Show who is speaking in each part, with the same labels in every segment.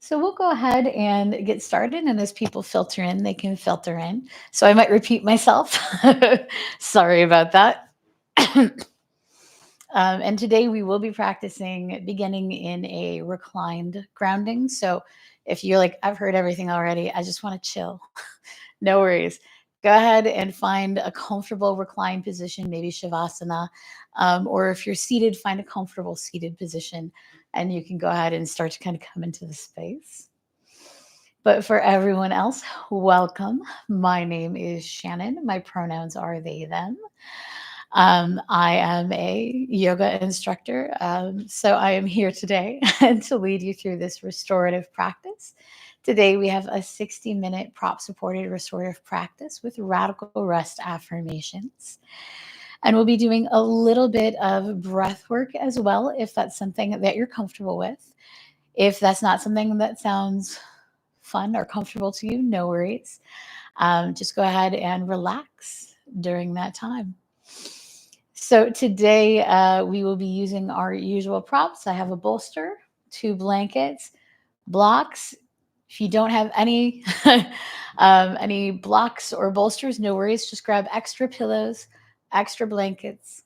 Speaker 1: So we'll go ahead and get started. And as people filter in, they can filter in. So I might repeat myself. Sorry about that. And today we will be practicing beginning in a reclined grounding. So if you're like, I've heard everything already, I just want to chill, no worries. Go ahead and find a comfortable reclined position, maybe Shavasana. Or if you're seated, find a comfortable seated position and you can go ahead and start to kind of come into the space. But for everyone else, welcome. My name is Shannon. My pronouns are they, them. I am a yoga instructor. So I am here today to lead you through this restorative practice. Today, we have a 60-minute prop supported restorative practice with radical rest affirmations. And we'll be doing a little bit of breath work as well, if that's something that you're comfortable with. If that's not something that sounds fun or comfortable to you, no worries. Just go ahead and relax during that time. So today we will be using our usual props. I have a bolster, two blankets, blocks. If you don't have any blocks or bolsters, no worries. Just grab extra pillows, extra blankets,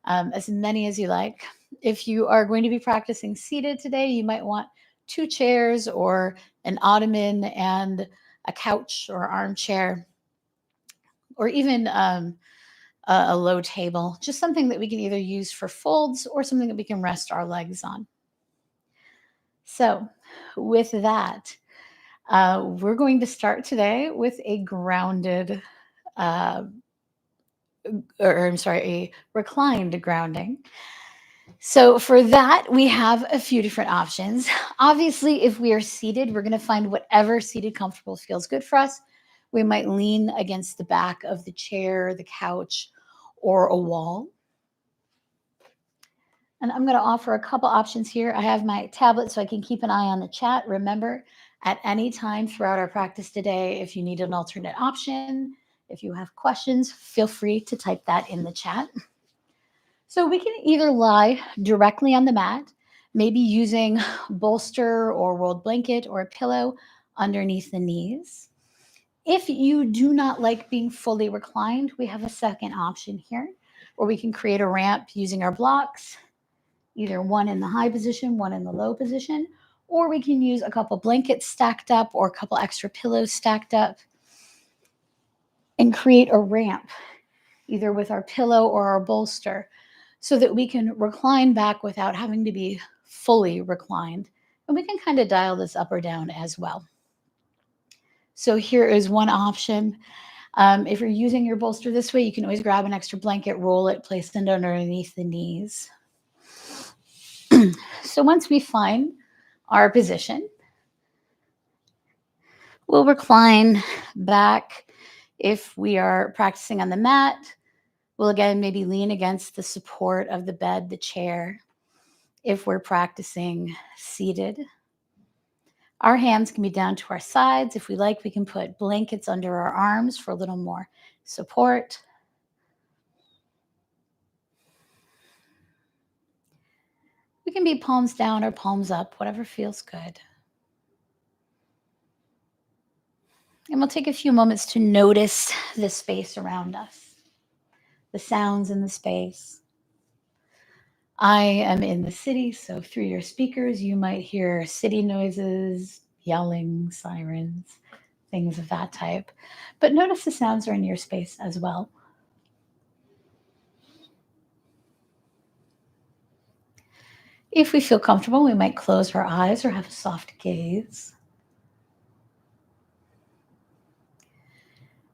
Speaker 1: as many as you like. If you are going to be practicing seated today, you might want two chairs or an ottoman and a couch or armchair, or even a low table, just something that we can either use for folds or something that we can rest our legs on. So, with that, we're going to start today with a grounded, uh, or I'm sorry, a reclined grounding. So, for that, we have a few different options. Obviously, if we are seated, we're going to find whatever seated comfortable feels good for us. We might lean against the back of the chair, the couch, or a wall. And I'm going to offer a couple options here. I have my tablet so I can keep an eye on the chat. Remember, at any time throughout our practice today, if you need an alternate option, if you have questions, feel free to type that in the chat. So we can either lie directly on the mat, maybe using bolster or rolled blanket or a pillow underneath the knees. If you do not like being fully reclined, we have a second option here where we can create a ramp using our blocks, either one in the high position, one in the low position, or we can use a couple blankets stacked up or a couple extra pillows stacked up and create a ramp, either with our pillow or our bolster, so that we can recline back without having to be fully reclined. And we can kind of dial this up or down as well. So here is one option. If you're using your bolster this way, you can always grab an extra blanket, roll it, place it underneath the knees. So once we find our position, we'll recline back. If we are practicing on the mat, we'll again maybe lean against the support of the bed, the chair. If we're practicing seated, our hands can be down to our sides. If we like, we can put blankets under our arms for a little more support. We can be palms down or palms up, whatever feels good. And we'll take a few moments to notice the space around us, the sounds in the space. I am in the city, so through your speakers, you might hear city noises, yelling, sirens, things of that type. But notice the sounds are in your space as well. If we feel comfortable, we might close our eyes or have a soft gaze.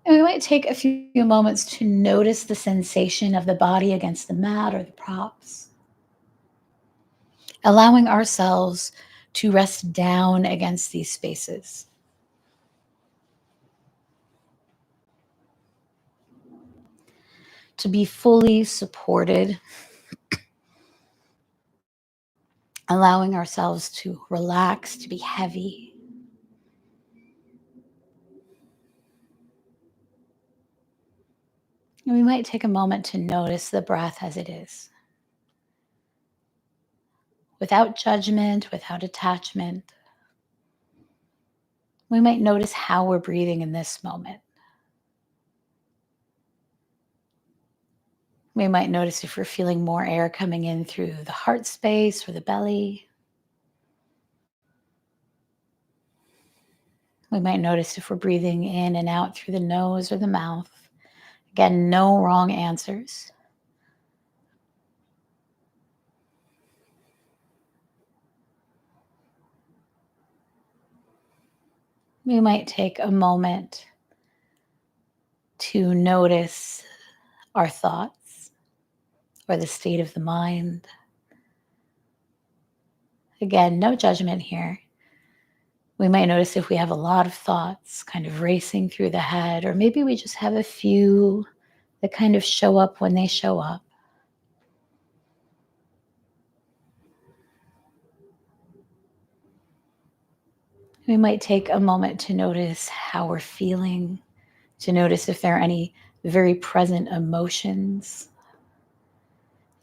Speaker 1: And we might take a few moments to notice the sensation of the body against the mat or the props, allowing ourselves to rest down against these spaces. To be fully supported, allowing ourselves to relax, to be heavy. And we might take a moment to notice the breath as it is, without judgment, without attachment. We might notice how we're breathing in this moment. We might notice if we're feeling more air coming in through the heart space or the belly. We might notice if we're breathing in and out through the nose or the mouth. Again, no wrong answers. We might take a moment to notice our thoughts or the state of the mind. Again, no judgment here. We might notice if we have a lot of thoughts kind of racing through the head, or maybe we just have a few that kind of show up when they show up. We might take a moment to notice how we're feeling, to notice if there are any very present emotions.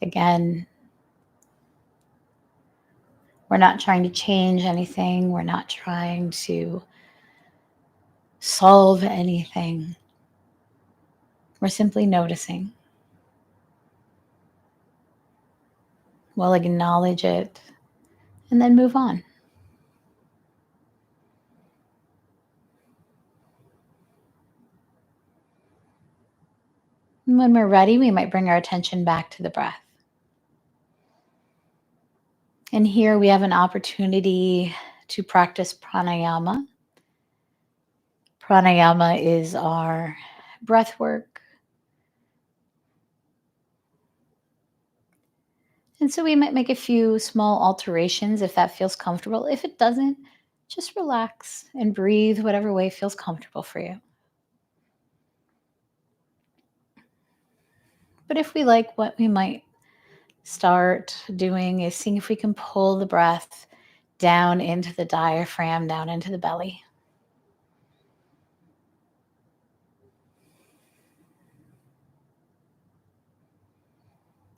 Speaker 1: Again, we're not trying to change anything. We're not trying to solve anything. We're simply noticing. We'll acknowledge it and then move on. And when we're ready, we might bring our attention back to the breath. And here we have an opportunity to practice pranayama. Pranayama is our breath work. And so we might make a few small alterations if that feels comfortable. If it doesn't, just relax and breathe whatever way feels comfortable for you. But if we like, what we might start doing is seeing if we can pull the breath down into the diaphragm, down into the belly.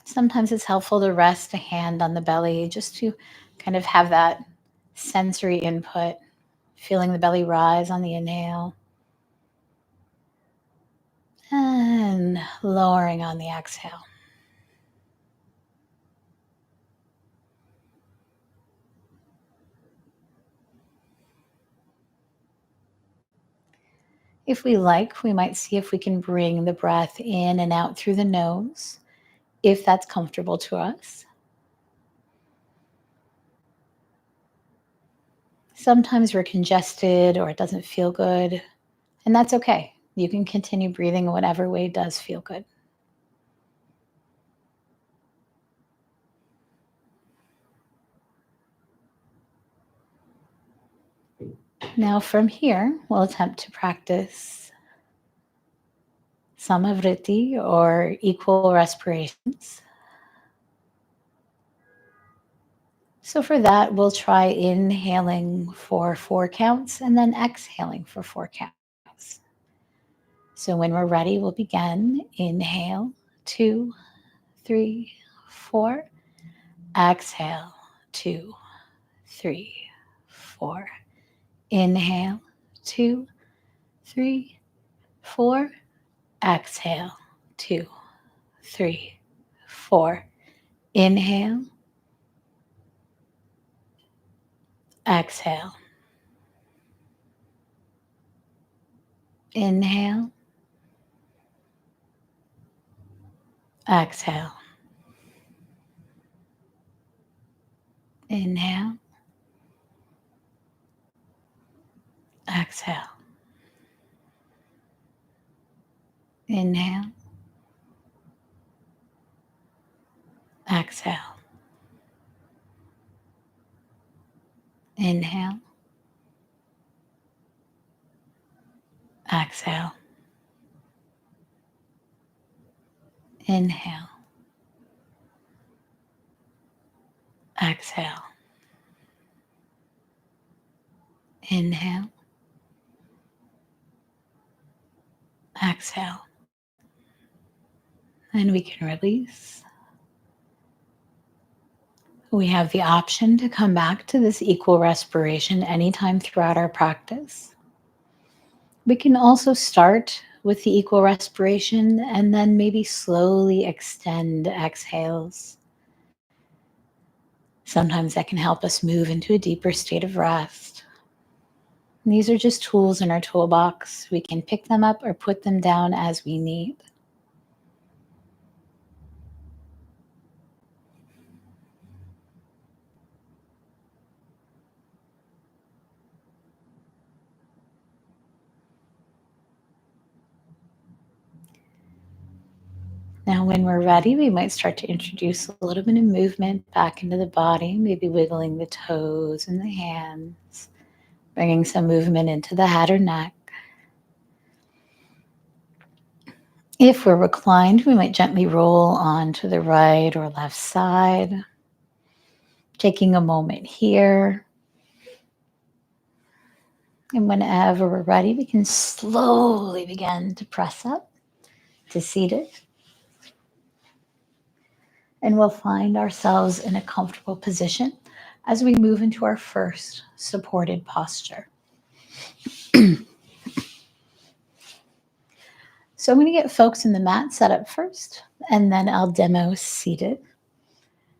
Speaker 1: Sometimes it's helpful to rest a hand on the belly just to kind of have that sensory input, feeling the belly rise on the inhale and lowering on the exhale. If we like, we might see if we can bring the breath in and out through the nose, if that's comfortable to us. Sometimes we're congested or it doesn't feel good, and that's okay. You can continue breathing whatever way does feel good. Now from here, we'll attempt to practice samavriti or equal respirations. So for that, we'll try inhaling for 4 counts and then exhaling for 4 counts. So when we're ready, we'll begin. Inhale, 2, 3, 4. Exhale, 2, 3, 4. Inhale, 2, 3, 4. Exhale, 2, 3, 4. Inhale, exhale. Inhale, exhale. Inhale, exhale. Inhale, exhale. Inhale, exhale. Inhale, exhale. Inhale, exhale. And we can release. We have the option to come back to this equal respiration anytime throughout our practice. We can also start with the equal respiration and then maybe slowly extend exhales. Sometimes that can help us move into a deeper state of rest. And these are just tools in our toolbox. We can pick them up or put them down as we need. Now, when we're ready, we might start to introduce a little bit of movement back into the body, maybe wiggling the toes and the hands, bringing some movement into the head or neck. If we're reclined, we might gently roll on to the right or left side, taking a moment here. And whenever we're ready, we can slowly begin to press up to seated. And we'll find ourselves in a comfortable position as we move into our first supported posture. So I'm going to get folks in the mat set up first, and then I'll demo seated.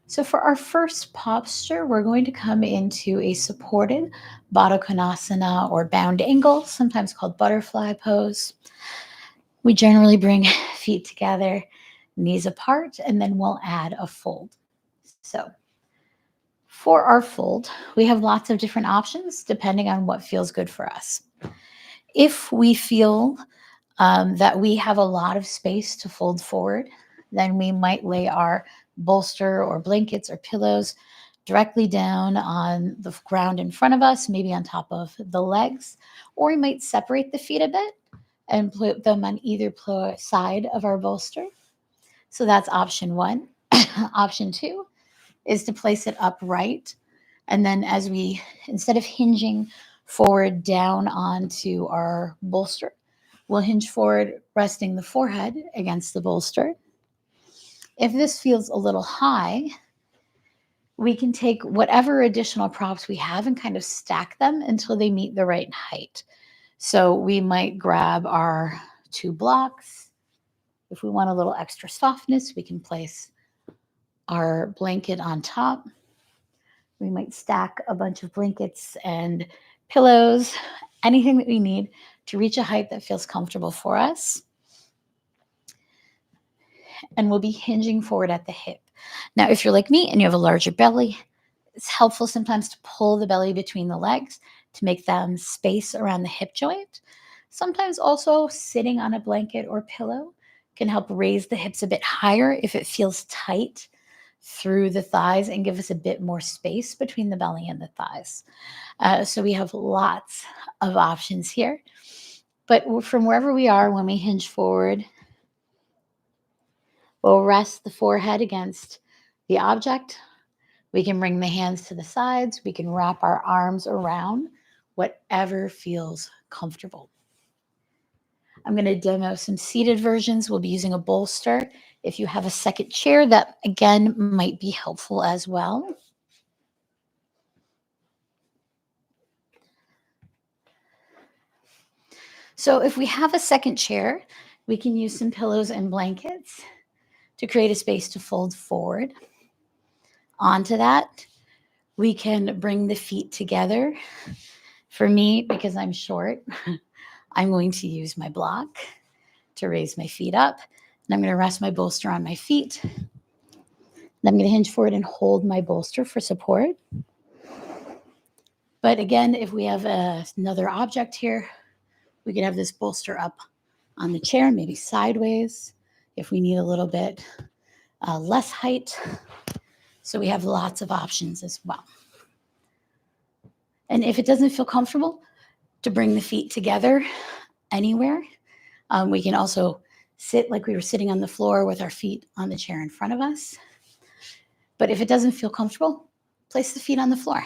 Speaker 1: So for our first posture, we're going to come into a supported Baddha Konasana or bound angle, sometimes called butterfly pose. We generally bring feet together, knees apart, and then we'll add a fold. So for our fold, we have lots of different options depending on what feels good for us. If we feel that we have a lot of space to fold forward, then we might lay our bolster or blankets or pillows directly down on the ground in front of us, maybe on top of the legs, or we might separate the feet a bit and put them on either side of our bolster. So that's option one. Option two is to place it upright. And then as we, instead of hinging forward down onto our bolster, we'll hinge forward, resting the forehead against the bolster. If this feels a little high, we can take whatever additional props we have and kind of stack them until they meet the right height. So we might grab our two blocks. If we want a little extra softness, we can place our blanket on top. We might stack a bunch of blankets and pillows, anything that we need to reach a height that feels comfortable for us. And we'll be hinging forward at the hip. Now, if you're like me and you have a larger belly, it's helpful sometimes to pull the belly between the legs to make them space around the hip joint. Sometimes also sitting on a blanket or pillow can help raise the hips a bit higher if it feels tight through the thighs and give us a bit more space between the belly and the thighs. So we have lots of options here. But from wherever we are, when we hinge forward, we'll rest the forehead against the object. We can bring the hands to the sides. We can wrap our arms around whatever feels comfortable. I'm going to demo some seated versions. We'll be using a bolster. If you have a second chair, that again might be helpful as well. So if we have a second chair, we can use some pillows and blankets to create a space to fold forward. Onto that, we can bring the feet together. For me, because I'm short, I'm going to use my block to raise my feet up. And I'm going to rest my bolster on my feet. And I'm going to hinge forward and hold my bolster for support. But again, if we have another object here, we could have this bolster up on the chair, maybe sideways, if we need a little bit less height. So we have lots of options as well. And if it doesn't feel comfortable to bring the feet together anywhere, we can also sit like we were sitting on the floor with our feet on the chair in front of us. But if it doesn't feel comfortable, place the feet on the floor.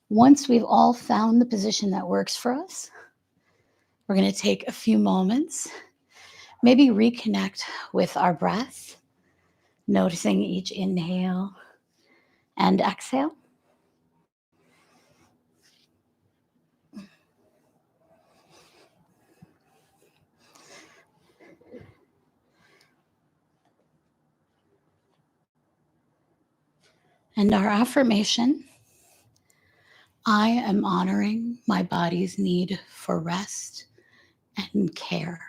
Speaker 1: Once we've all found the position that works for us, we're going to take a few moments, maybe reconnect with our breath, noticing each inhale and exhale. And our affirmation: I am honoring my body's need for rest and care.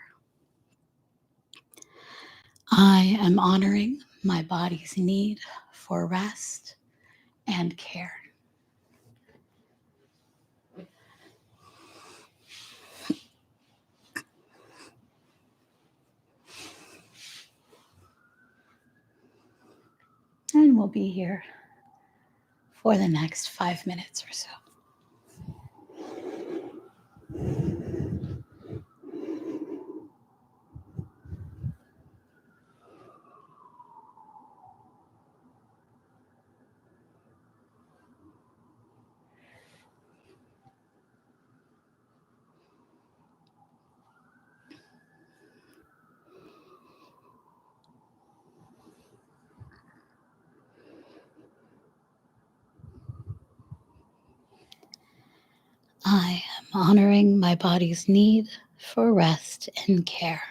Speaker 1: I am honoring my body's need for rest and care. And we'll be here for the next 5 minutes or so. I am honoring my body's need for rest and care.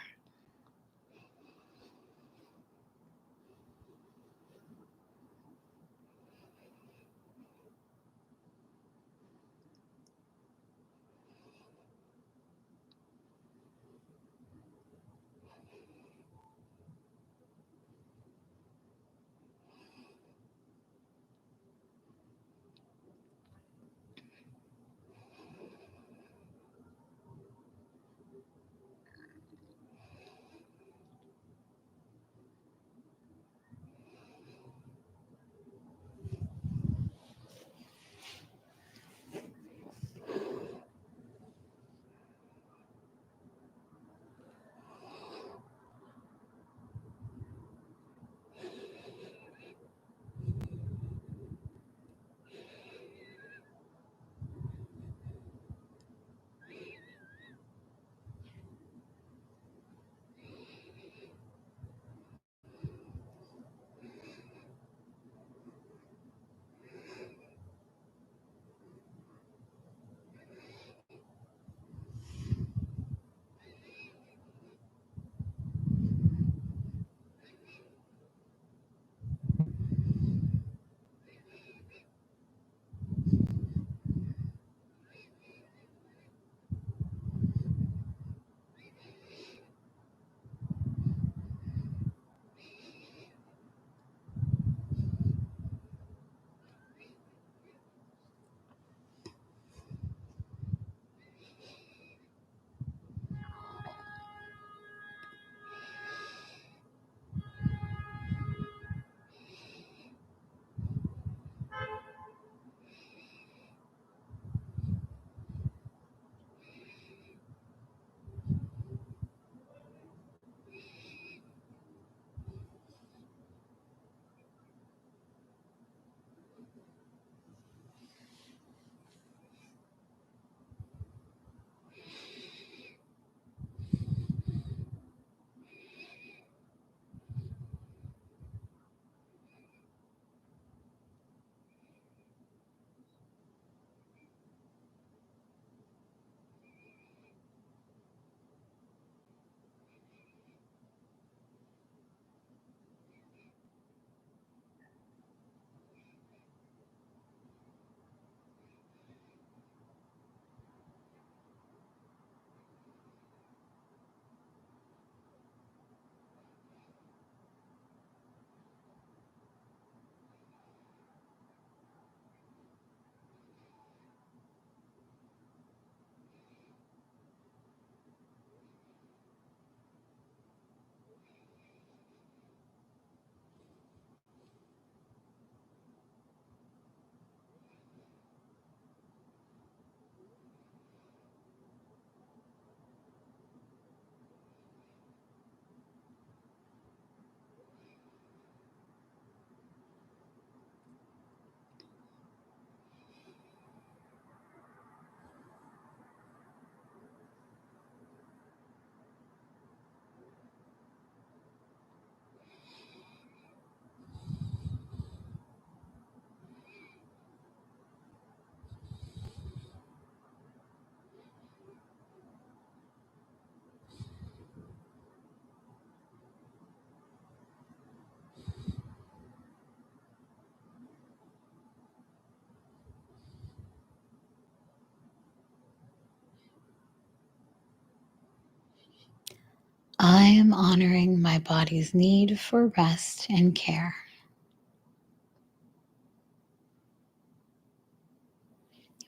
Speaker 1: I am honoring my body's need for rest and care.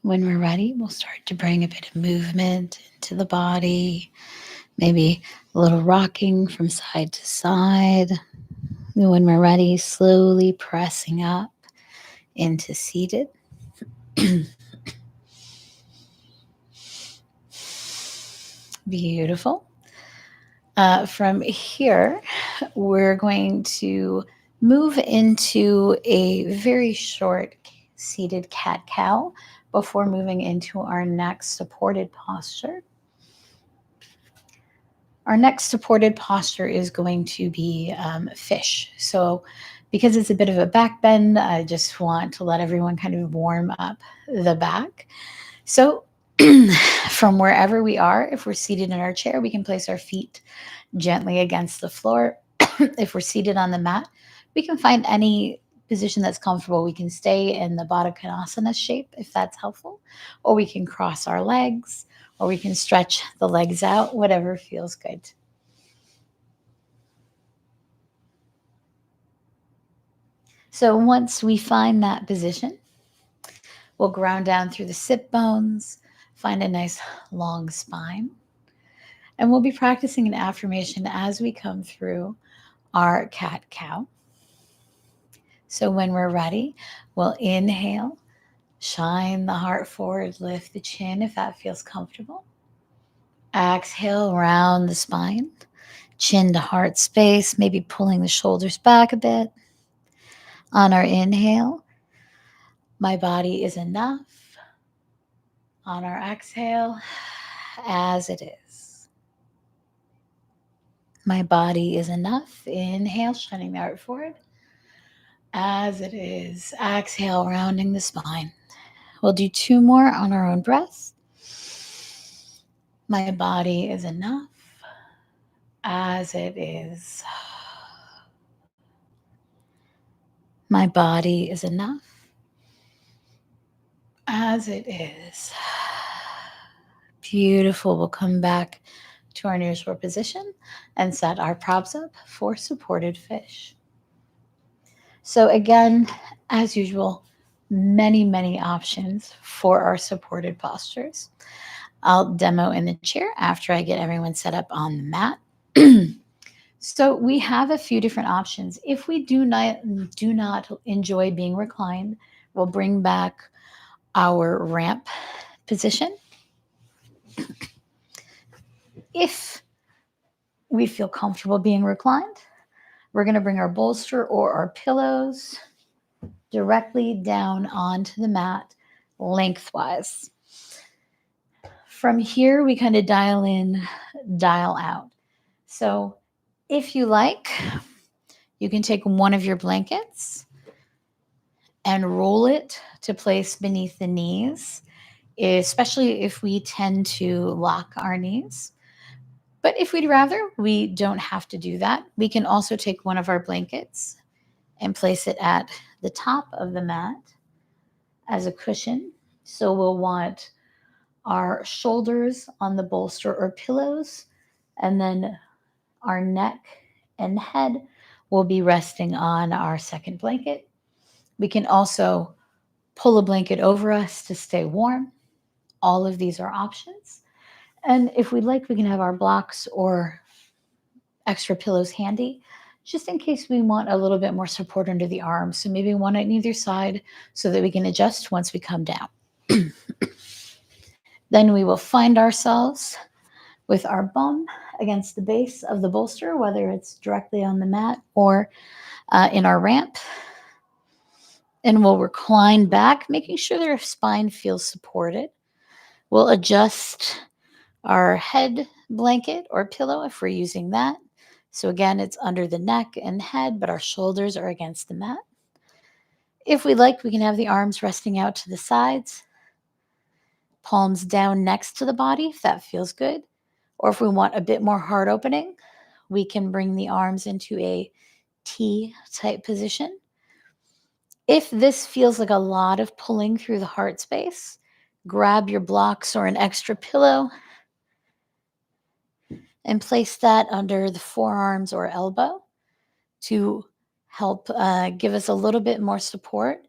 Speaker 1: When we're ready, we'll start to bring a bit of movement into the body, maybe a little rocking from side to side. And when we're ready, slowly pressing up into seated. Beautiful. From here, we're going to move into a very short seated cat-cow before moving into our next supported posture. Our next supported posture is going to be fish. So because it's a bit of a back bend, I just want to let everyone kind of warm up the back. So from wherever we are, if we're seated in our chair, we can place our feet gently against the floor. If we're seated on the mat, we can find any position that's comfortable. We can stay in the Baddha Konasana shape if that's helpful, or we can cross our legs, or we can stretch the legs out, whatever feels good. So once we find that position, we'll ground down through the sit bones, find a nice long spine, and we'll be practicing an affirmation as we come through our cat-cow. So when we're ready, we'll inhale, shine the heart forward, lift the chin if that feels comfortable. Exhale, round the spine, chin to heart space, maybe pulling the shoulders back a bit. On our inhale, my body is enough. On our exhale, as it is. My body is enough. Inhale, shining the heart forward. As it is. Exhale, rounding the spine. We'll do 2 more on our own breath. My body is enough. As it is. My body is enough. As it is. Beautiful. We'll come back to our nearshore position and set our props up for supported fish. So again, as usual, many options for our supported postures. I'll demo in the chair after I get everyone set up on the mat. So we have a few different options. If we do not enjoy being reclined, we'll bring back our ramp position. If we feel comfortable being reclined, we're going to bring our bolster or our pillows directly down onto the mat lengthwise. From here, we kind of dial in, dial out. So if you like, you can take one of your blankets and roll it to place beneath the knees, especially if we tend to lock our knees. But if we'd rather, we don't have to do that. We can also take one of our blankets and place it at the top of the mat as a cushion. So we'll want our shoulders on the bolster or pillows, and then our neck and head will be resting on our second blanket. We can also pull a blanket over us to stay warm. All of these are options. And if we'd like, we can have our blocks or extra pillows handy, just in case we want a little bit more support under the arms. So maybe one on either side so that we can adjust once we come down. Then we will find ourselves with our bum against the base of the bolster, whether it's directly on the mat or in our ramp. And we'll recline back, making sure that our spine feels supported. We'll adjust our head blanket or pillow if we're using that. So again, it's under the neck and head, but our shoulders are against the mat. If we like, we can have the arms resting out to the sides, palms down next to the body if that feels good. Or if we want a bit more heart opening, we can bring the arms into a T type position. If this feels like a lot of pulling through the heart space, grab your blocks or an extra pillow and place that under the forearms or elbow to help give us a little bit more support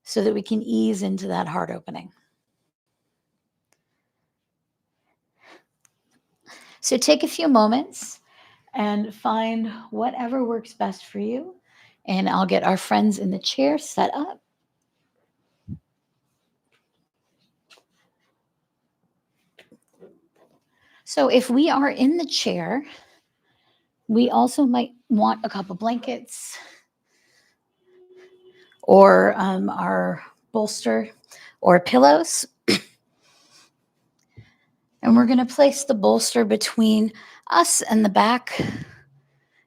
Speaker 1: so that we can ease into that heart opening. So take a few moments and find whatever works best for you. And I'll get our friends in the chair set up. So if we are in the chair, we also might want a couple blankets or our bolster or pillows. And we're going to place the bolster between us and the back,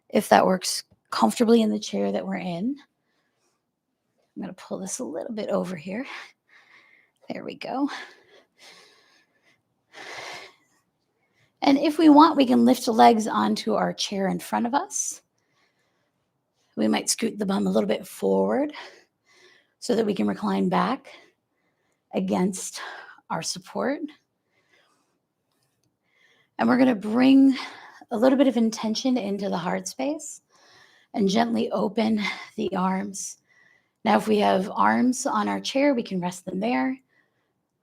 Speaker 1: if that works comfortably in the chair that we're in. I'm going to pull this a little bit over here. There we go. And if we want, we can lift the legs onto our chair in front of us. We might scoot the bum a little bit forward so that we can recline back against our support. And we're going to bring a little bit of intention into the heart space and gently open the arms. Now, if we have arms on our chair, we can rest them there.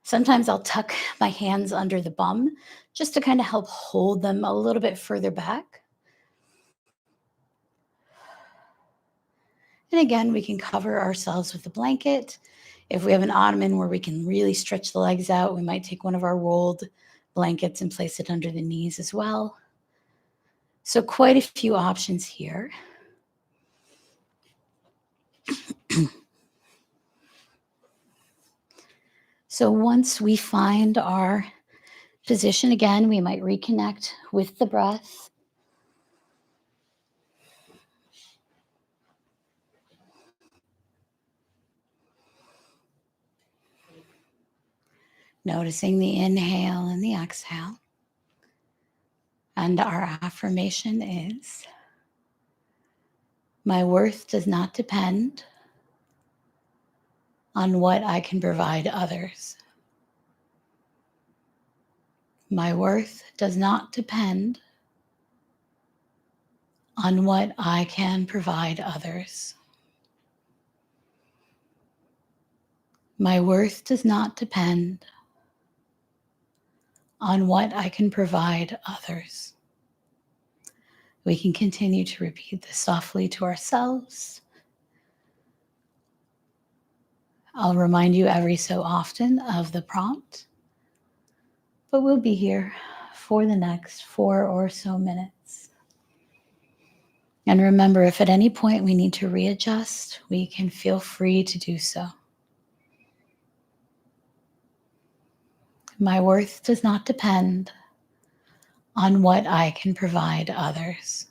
Speaker 1: Sometimes I'll tuck my hands under the bum just to kind of help hold them a little bit further back. And again, we can cover ourselves with a blanket. If we have an ottoman where we can really stretch the legs out, we might take one of our rolled blankets and place it under the knees as well. So quite a few options here. So once we find our position again, we might reconnect with the breath. Noticing the inhale and the exhale. And our affirmation is, my worth does not depend on what I can provide others. My worth does not depend on what I can provide others. My worth does not depend on what I can provide others. We can continue to repeat this softly to ourselves. I'll remind you every so often of the prompt, but we'll be here for the next 4 or so minutes. And remember, if at any point we need to readjust, we can feel free to do so. My worth does not depend on what I can provide others.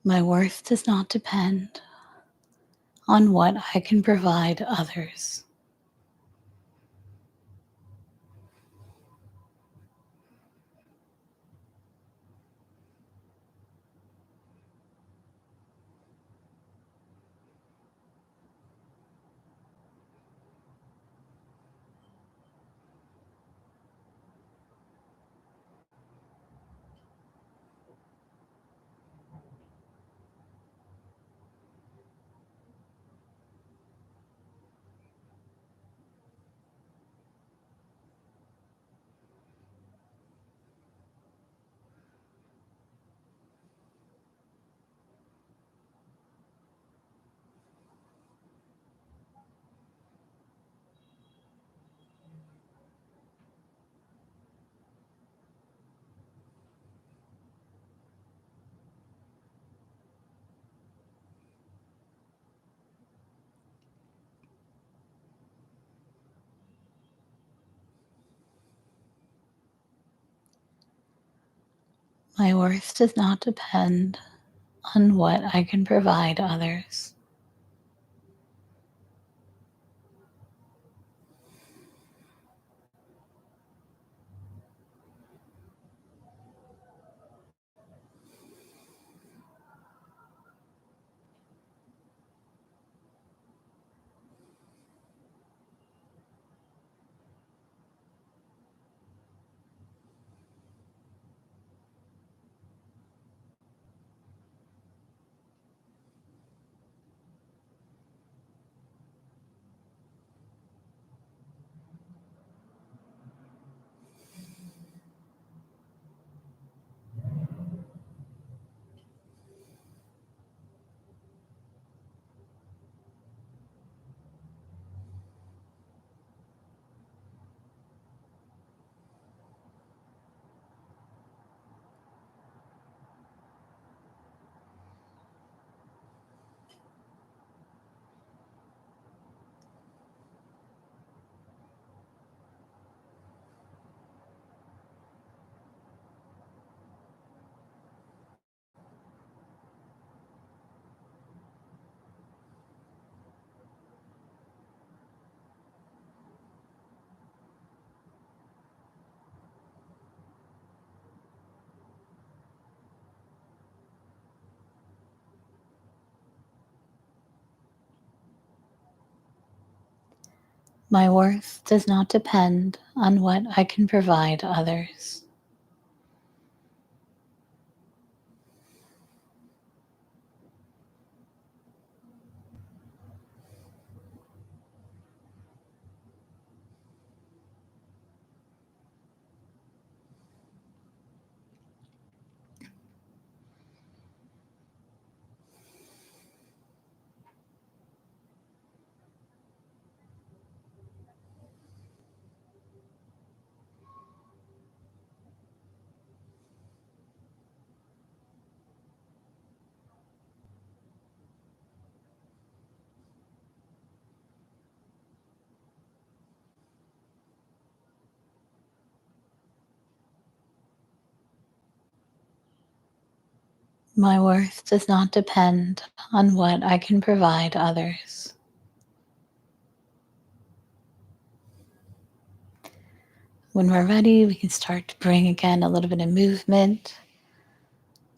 Speaker 1: My worth does not depend on what I can provide others. My worth does not depend on what I can provide others. My worth does not depend on what I can provide others. My worth does not depend on what I can provide others. When we're ready, we can start to bring again a little bit of movement.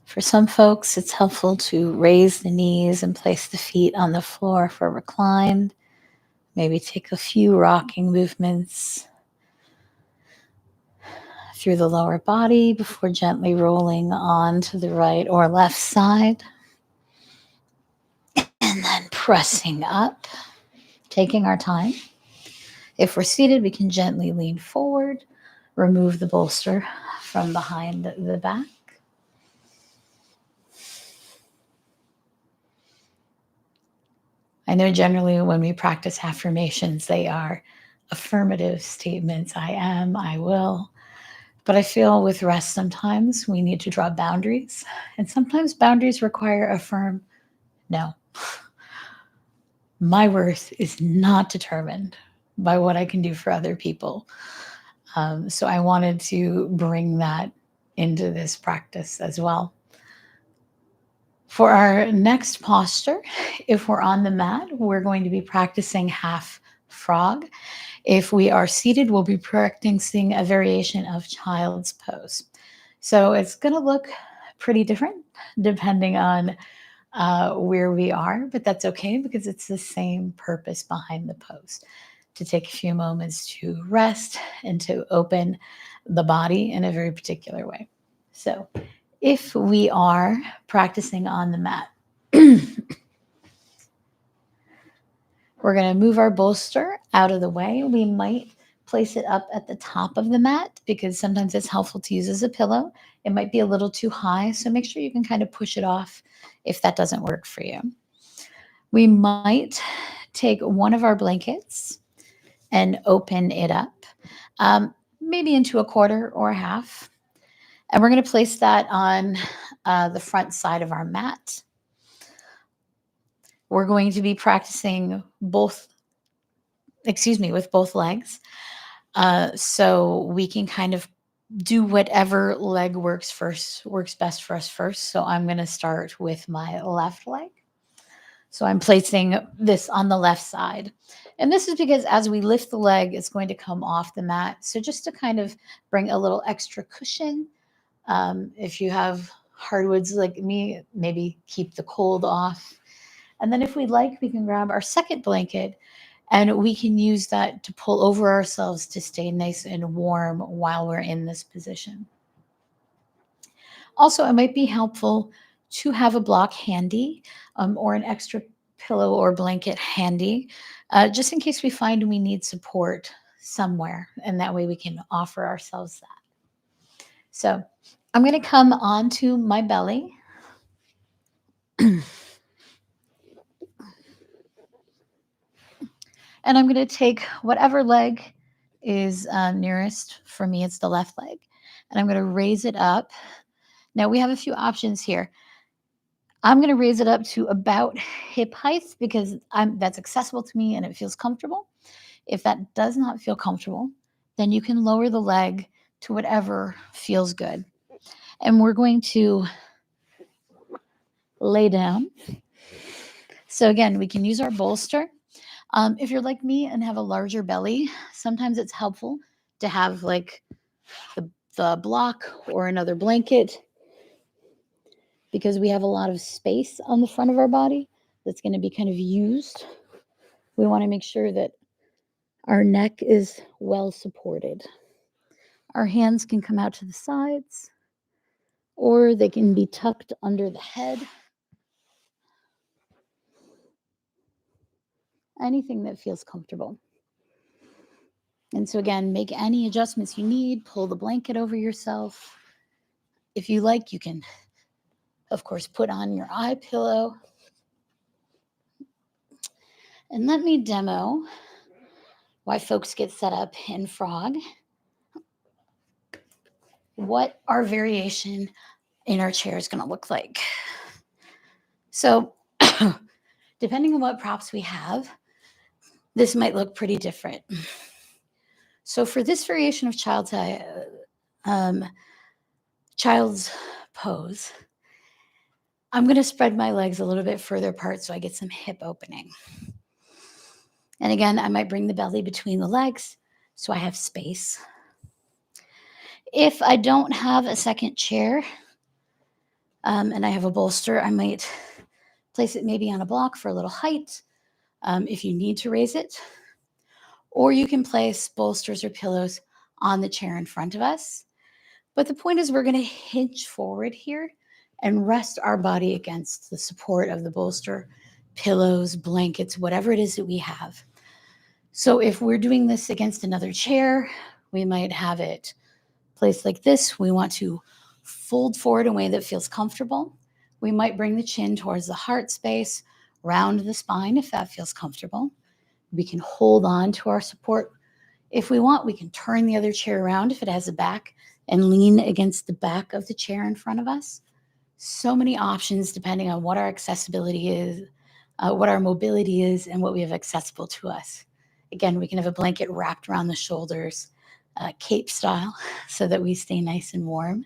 Speaker 1: For some folks, it's helpful to raise the knees and place the feet on the floor for reclined. Maybe take a few rocking movements through the lower body before gently rolling on to the right or left side. And then pressing up, taking our time. If we're seated, we can gently lean forward, remove the bolster from behind the back. I know generally when we practice affirmations, they are affirmative statements. I am, I will. But I feel with rest, sometimes we need to draw boundaries. And sometimes boundaries require a firm no. My worth is not determined by what I can do for other people. So I wanted to bring that into this practice as well. For our next posture, if we're on the mat, we're going to be practicing half frog. If we are seated, we'll be practicing a variation of child's pose. So it's going to look pretty different depending on where we are, but that's okay because it's the same purpose behind the pose, to take a few moments to rest and to open the body in a very particular way. So if we are practicing on the mat, we're going to move our bolster out of the way. We might place it up at the top of the mat because sometimes it's helpful to use as a pillow. It might be a little too high, so make sure you can kind of push it off if that doesn't work for you. We might take one of our blankets and open it up, maybe into a quarter or a half. And we're going to place that on the front side of our mat. We're going to be practicing with both legs. So we can kind of do whatever leg works best for us first. So I'm going to start with my left leg. So I'm placing this on the left side. And this is because as we lift the leg, it's going to come off the mat. So just to kind of bring a little extra cushion, if you have hardwoods like me, maybe keep the cold off. And then if we'd like, we can grab our second blanket and we can use that to pull over ourselves to stay nice and warm while we're in this position. Also, it might be helpful to have a block handy, or an extra pillow or blanket handy, just in case we find we need support somewhere. And that way we can offer ourselves that. So I'm going to come onto my belly. And I'm going to take whatever leg is nearest. For me, it's the left leg. And I'm going to raise it up. Now we have a few options here. I'm going to raise it up to about hip height because that's accessible to me and it feels comfortable. If that does not feel comfortable, then you can lower the leg to whatever feels good. And we're going to lay down. So again, we can use our bolster. If you're like me and have a larger belly, sometimes it's helpful to have like the block or another blanket because we have a lot of space on the front of our body that's going to be kind of used. We want to make sure that our neck is well supported. Our hands can come out to the sides or they can be tucked under the head. Anything that feels comfortable. And so again, make any adjustments you need, pull the blanket over yourself. If you like, you can, of course, put on your eye pillow. And let me demo why folks get set up in frog, what our variation in our chair is going to look like. So depending on what props we have, this might look pretty different. So for this variation of child's pose, I'm going to spread my legs a little bit further apart so I get some hip opening. And again, I might bring the belly between the legs so I have space. If I don't have a second chair and I have a bolster, I might place it maybe on a block for a little height if you need to raise it. Or you can place bolsters or pillows on the chair in front of us. But the point is we're going to hinge forward here and rest our body against the support of the bolster, pillows, blankets, whatever it is that we have. So if we're doing this against another chair, we might have it placed like this. We want to fold forward in a way that feels comfortable. We might bring the chin towards the heart space, round the spine if that feels comfortable. We can hold on to our support. If we want, we can turn the other chair around if it has a back and lean against the back of the chair in front of us. So many options depending on what our accessibility is, what our mobility is, and what we have accessible to us. Again, we can have a blanket wrapped around the shoulders, cape style, so that we stay nice and warm.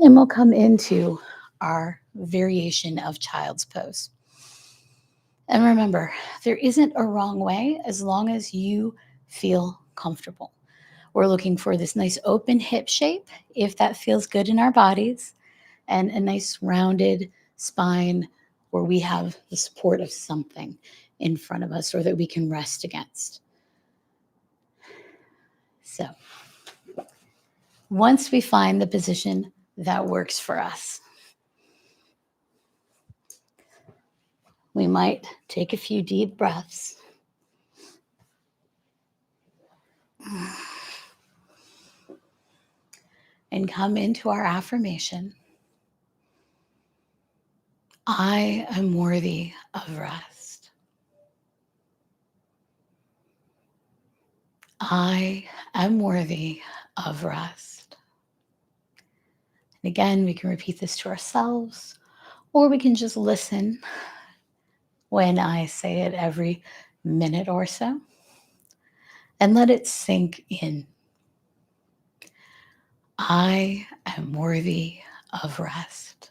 Speaker 1: And we'll come into our variation of child's pose. And remember, there isn't a wrong way as long as you feel comfortable. We're looking for this nice open hip shape, if that feels good in our bodies, and a nice rounded spine where we have the support of something in front of us or that we can rest against. So once we find the position that works for us, we might take a few deep breaths. And come into our affirmation. I am worthy of rest. I am worthy of rest. And again, we can repeat this to ourselves, or we can just listen when I say it every minute or so. and let it sink in. I am worthy of rest.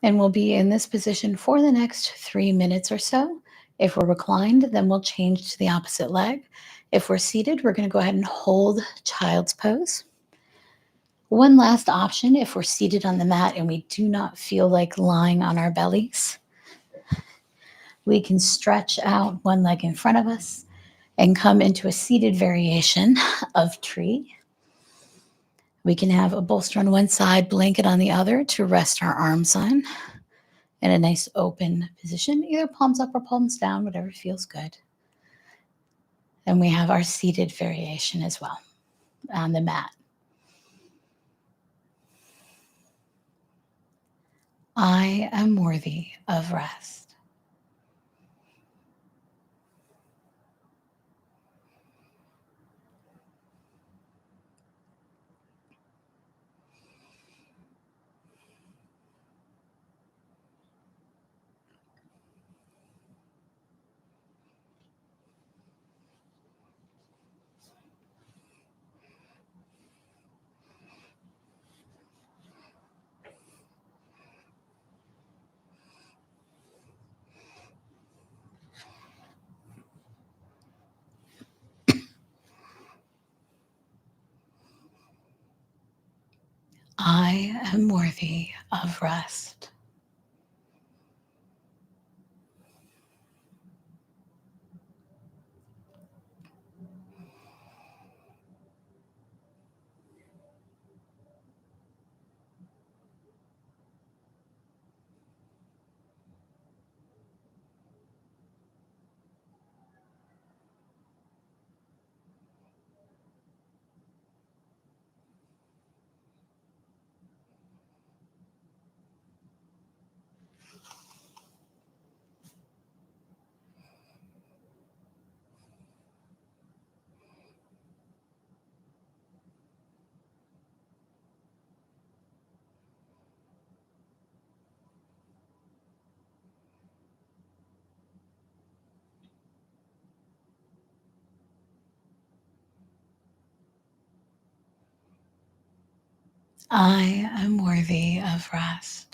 Speaker 1: And we'll be in this position for the next 3 minutes or so. If we're reclined, then we'll change to the opposite leg. If we're seated, we're going to go ahead and hold child's pose. One last option, if we're seated on the mat and we do not feel like lying on our bellies, we can stretch out one leg in front of us and come into a seated variation of tree. We can have a bolster on one side, blanket on the other to rest our arms on, in a nice open position, either palms up or palms down, whatever feels good. And we have our seated variation as well on the mat. I am worthy of rest. I am worthy of rest. I am worthy of rest.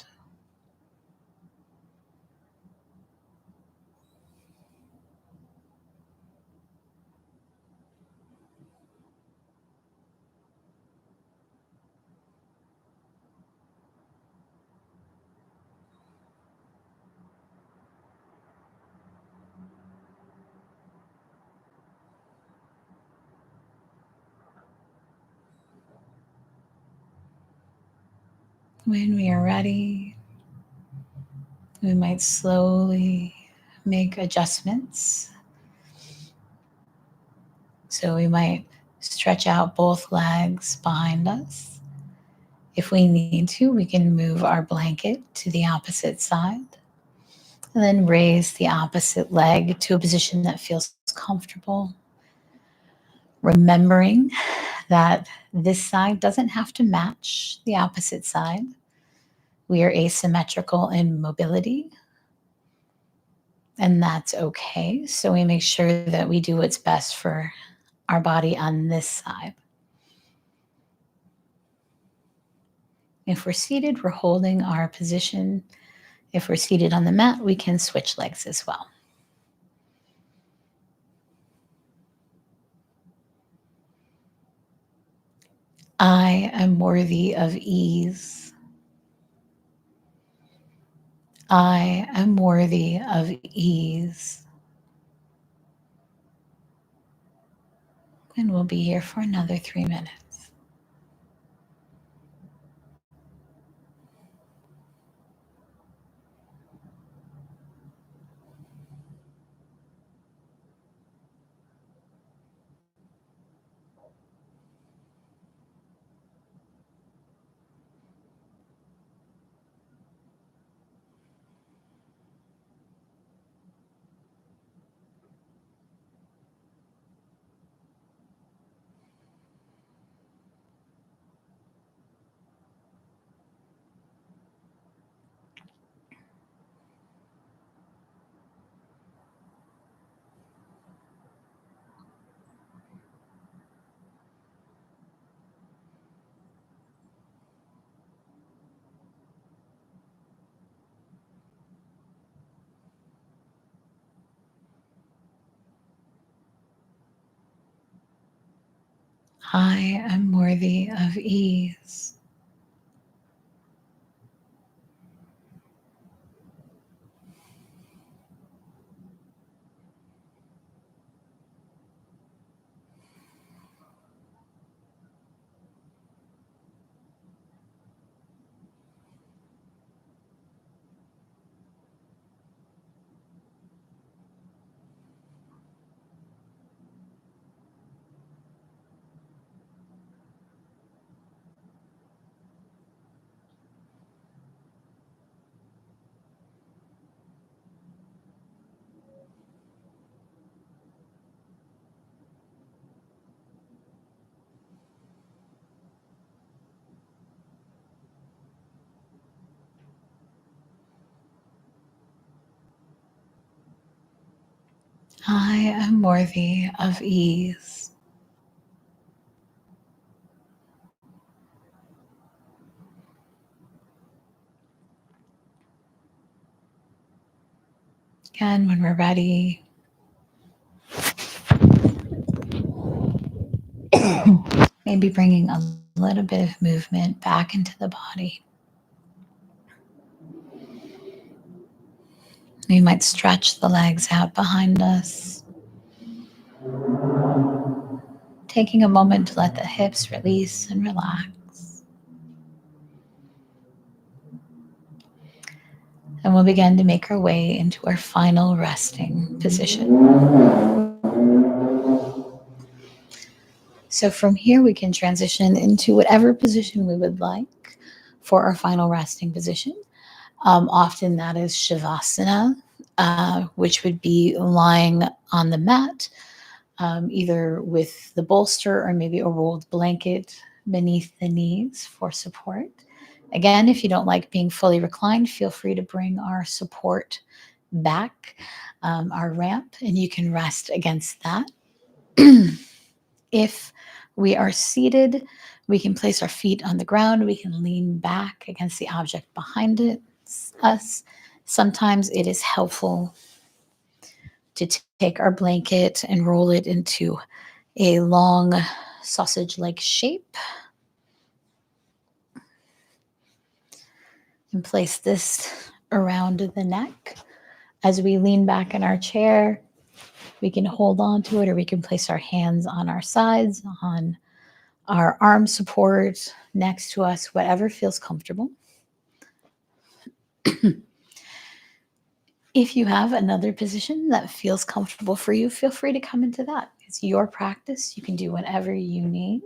Speaker 1: When we are ready, we might slowly make adjustments. So we might stretch out both legs behind us. If we need to, we can move our blanket to the opposite side and then raise the opposite leg to a position that feels comfortable. Remembering that this side doesn't have to match the opposite side. We are asymmetrical in mobility, and that's okay. So we make sure that we do what's best for our body on this side. If we're seated, we're holding our position. If we're seated on the mat, we can switch legs as well. I am worthy of ease. I am worthy of ease. And we'll be here for another 3 minutes. I am worthy of ease. I am worthy of ease. Again, when we're ready, maybe bringing a little bit of movement back into the body. We might stretch the legs out behind us, taking a moment to let the hips release and relax. And we'll begin to make our way into our final resting position. So from here, we can transition into whatever position we would like for our final resting position. Often that is Shavasana, which would be lying on the mat, either with the bolster or maybe a rolled blanket beneath the knees for support. Again, if you don't like being fully reclined, feel free to bring our support back, our ramp, and you can rest against that. If we are seated, we can place our feet on the ground. We can lean back against the object behind us. Sometimes it is helpful to take our blanket and roll it into a long sausage-like shape and place this around the neck. As we lean back in our chair, we can hold on to it, or we can place our hands on our sides, on our arm support next to us, whatever feels comfortable. If you have another position that feels comfortable for you, feel free to come into that. It's your practice. You can do whatever you need.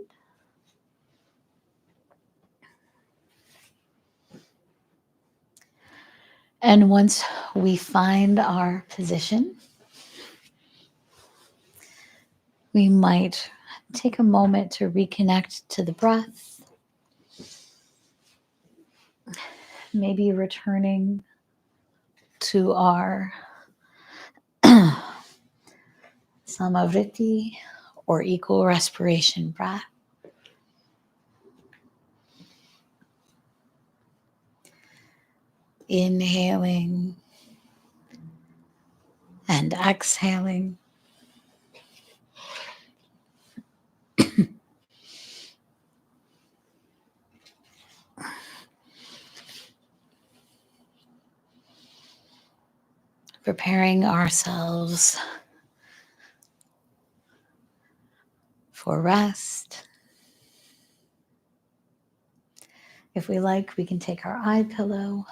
Speaker 1: And once we find our position, we might take a moment to reconnect to the breath, maybe returning to our Samavriti or equal respiration breath. Inhaling and exhaling. Preparing ourselves for rest. If we like, we can take our eye pillow,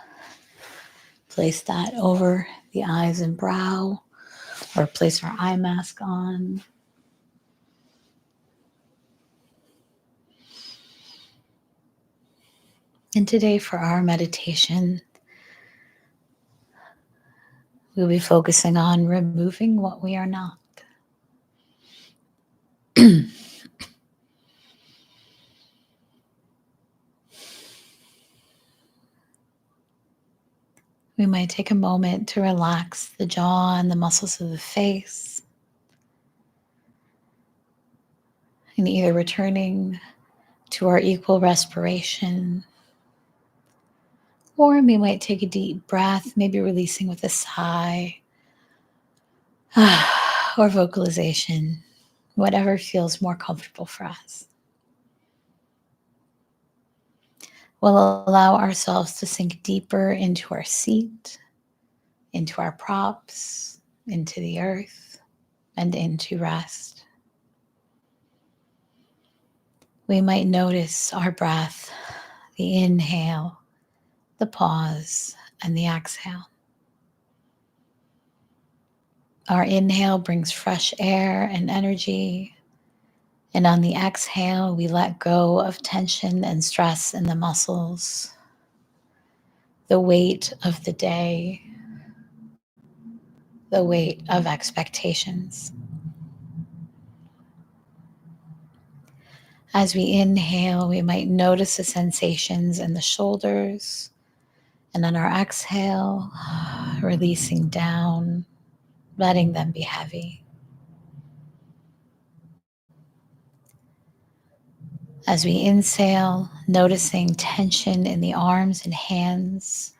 Speaker 1: place that over the eyes and brow, or place our eye mask on. And today for our meditation, we'll be focusing on removing what we are not. We might take a moment to relax the jaw and the muscles of the face, and either returning to our equal respiration, or we might take a deep breath, maybe releasing with a sigh or vocalization, whatever feels more comfortable for us. We'll allow ourselves to sink deeper into our seat, into our props, into the earth, and into rest. We might notice our breath, the inhale, the pause, and the exhale. Our inhale brings fresh air and energy, and on the exhale, we let go of tension and stress in the muscles, the weight of the day, the weight of expectations. As we inhale, we might notice the sensations in the shoulders, and on our exhale, releasing down, letting them be heavy. As we inhale, noticing tension in the arms and hands,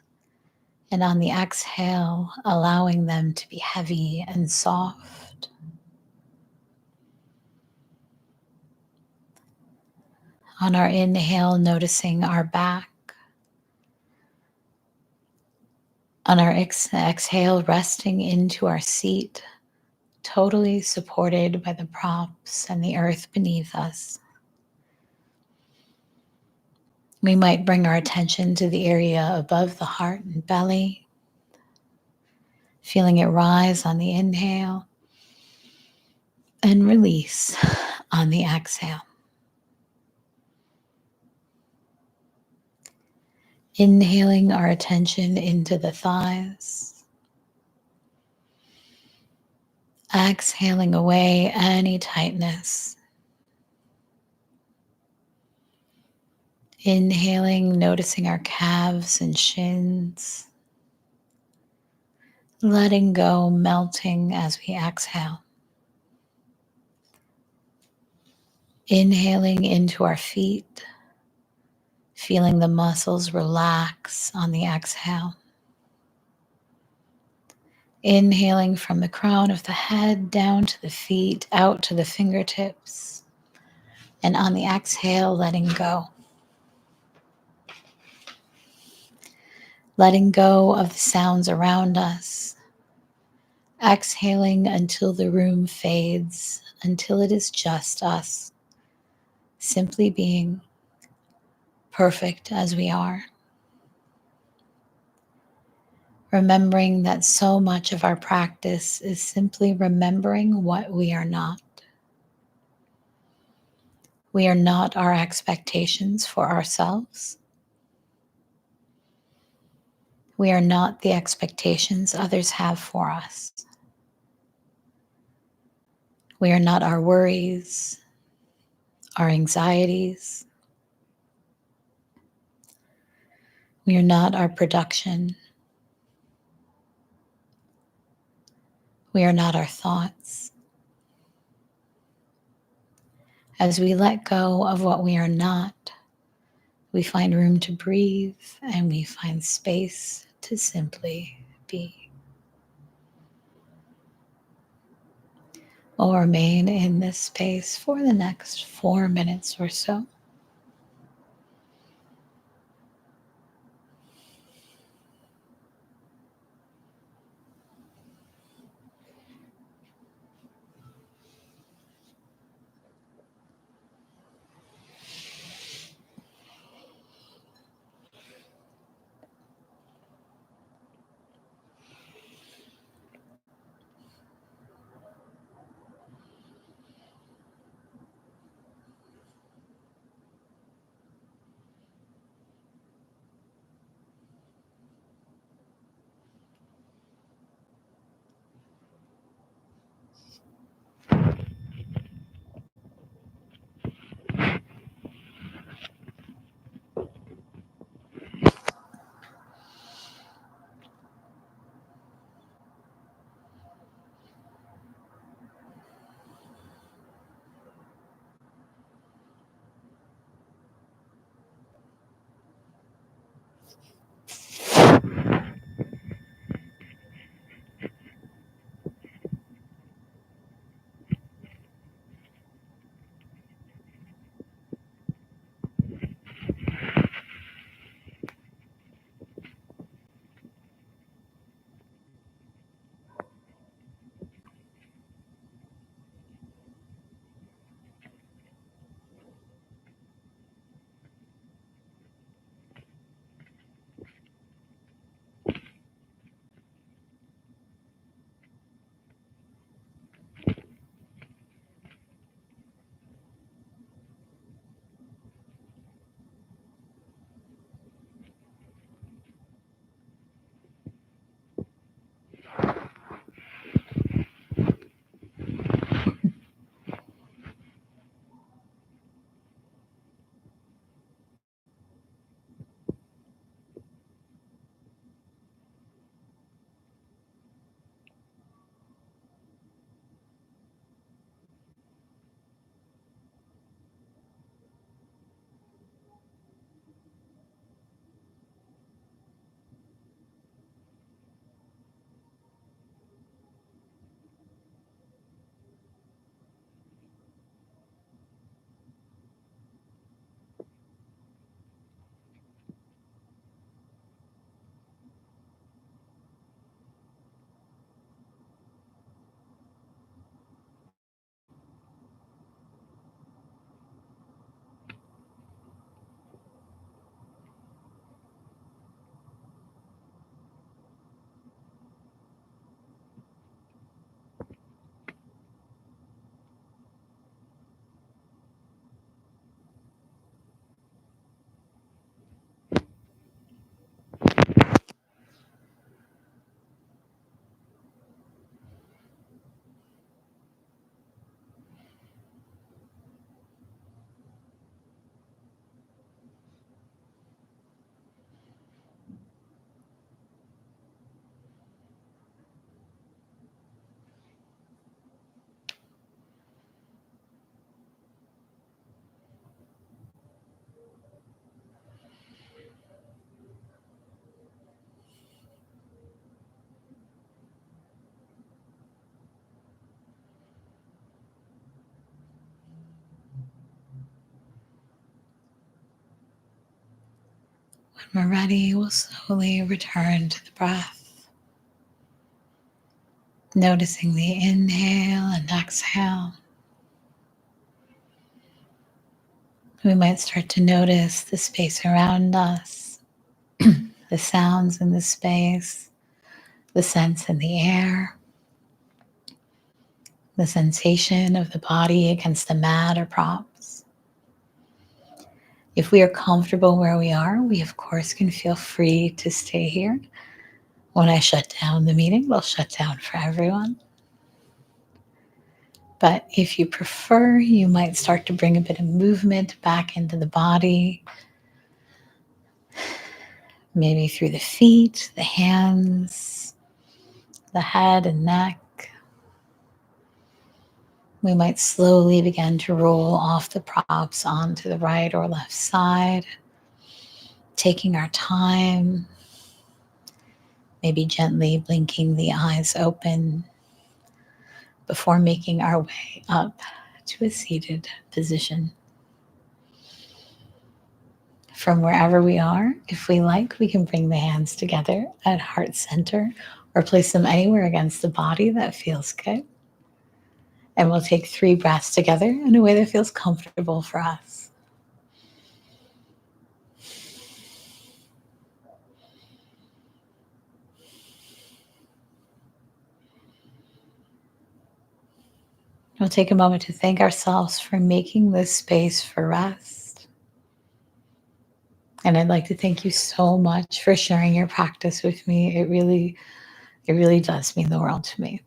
Speaker 1: and on the exhale, allowing them to be heavy and soft. On our inhale, noticing our back. On our exhale, resting into our seat, totally supported by the props and the earth beneath us. We might bring our attention to the area above the heart and belly, feeling it rise on the inhale and release on the exhale. Inhaling our attention into the thighs. Exhaling away any tightness. Inhaling, noticing our calves and shins. Letting go, melting as we exhale. Inhaling into our feet, feeling the muscles relax on the exhale. Inhaling from the crown of the head down to the feet, out to the fingertips. And on the exhale, letting go. Letting go of the sounds around us. Exhaling until the room fades, until it is just us, simply being perfect as we are. Remembering that so much of our practice is simply remembering what we are not. We are not our expectations for ourselves. We are not the expectations others have for us. We are not our worries, our anxieties. We are not our production. We are not our thoughts. As we let go of what we are not, we find room to breathe and we find space to simply be. We'll remain in this space for the next 4 minutes or so. When we're ready, we'll slowly return to the breath, noticing the inhale and exhale. We might start to notice the space around us, the sounds in the space, the scents in the air, the sensation of the body against the mat or props. If we are comfortable where we are, we of course can feel free to stay here. When I shut down the meeting, we'll shut down for everyone. But if you prefer, you might start to bring a bit of movement back into the body, maybe through the feet, the hands, the head and neck. We might slowly begin to roll off the props onto the right or left side, taking our time, maybe gently blinking the eyes open before making our way up to a seated position. From wherever we are, if we like, we can bring the hands together at heart center or place them anywhere against the body that feels good. And we'll take 3 breaths together in a way that feels comfortable for us. We'll take a moment to thank ourselves for making this space for rest. And I'd like to thank you so much for sharing your practice with me. It really does mean the world to me.